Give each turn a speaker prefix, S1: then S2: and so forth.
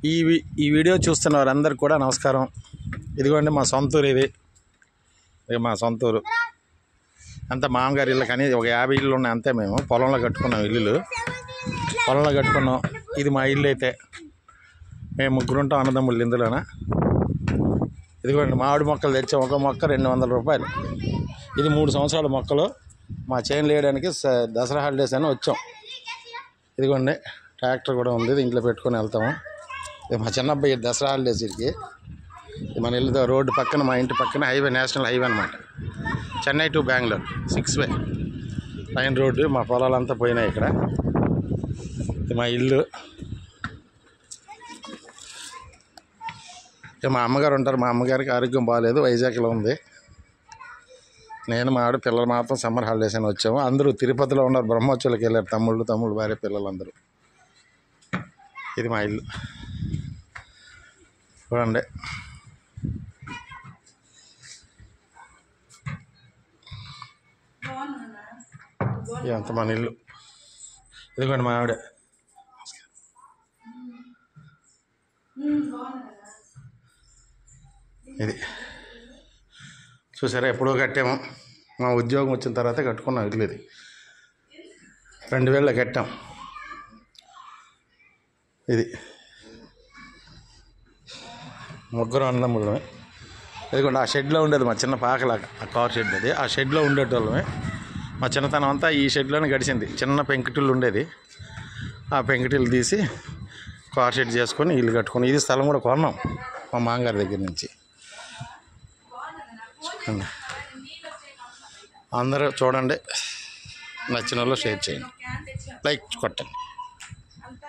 S1: ఈ వీడియో చూస్తున్న వారందరికీ కూడా నమస్కారం. ఇదిగోండి మా సొంతూరు, ఇది మా సొంతూరు. అంతా మామగారి ఇల్లు, కానీ ఒక 50 ఇళ్ళు ఉన్నాయి అంతే. మేము పొలంలో కట్టుకున్నాం, ఇల్లులు పొలంలో కట్టుకున్నాం. ఇది మా ఇల్లు. అయితే మేము ముగ్గురుంటాం అన్నదమ్ముళ్ళు ఇందులోన. ఇదిగోండి మామిడి మొక్కలు తెచ్చాం, ఒక మొక్క 200 రూపాయలు. ఇది 3 సంవత్సరాల మొక్కలు. మా చేనులు వేయడానికి దసరా హాలిడేస్ అని వచ్చాం. ఇదిగోండి ట్రాక్టర్ కూడా ఉంది, ఇంట్లో పెట్టుకొని వెళ్తాము. ఇది మా చిన్నబ్బాయి దసరా హాలిడేస్. ఇది మన ఇల్లు రోడ్డు పక్కన, మా ఇంటి పక్కన హైవే, నేషనల్ హైవే అనమాట. Chennai to Bengaluru 6 way line road. మా పొలాలంతా పోయినాయి. ఇక్కడ ఇది మా ఇల్లు. మా అమ్మగారు ఉంటారు. మా అమ్మగారికి ఆరోగ్యం బాగాలేదు, వైజాగ్లో ఉంది. నేను మా ఆవిడ పిల్లలు మాత్రం సమ్మర్ హాలిడేస్ అని వచ్చాము. అందరూ తిరుపతిలో ఉన్నారు, బ్రహ్మోత్సవాలకు వెళ్ళారు. తమ్ముళ్ళు భార్య పిల్లలందరూ. ఇది మా ఇల్లు చూడండి. ఇదంతా మన ఇల్లు. ఇదిగోండి మా ఆవిడ. ఇది చూసారా, ఎప్పుడో కట్టాము. మా ఉద్యోగం వచ్చిన తర్వాత కట్టుకున్నాం ఇల్లు. ఇది 2000లో కట్టాం. ఇది ముగ్గురు అన్నదమ్ములమే. ఇదిగోండి ఆ షెడ్లో ఉండేది మా చిన్న పాకలాగా, ఆ కార్ షెడ్. అది ఆ షెడ్లో ఉండేటోళ్ళమే. మా చిన్నతనం అంతా ఈ షెడ్లోనే గడిచింది. చిన్న పెంకుటిల్లు ఉండేది, ఆ పెంకుటిల్లు తీసి కార్ షెడ్ చేసుకొని ఇల్లు కట్టుకొని, ఇది స్థలం కూడా కొన్నాం మా మామగారి దగ్గర నుంచి. అందరూ చూడండి, నచ్చిన వాళ్ళు షేర్ చేయండి, లైక్ కొట్టండి.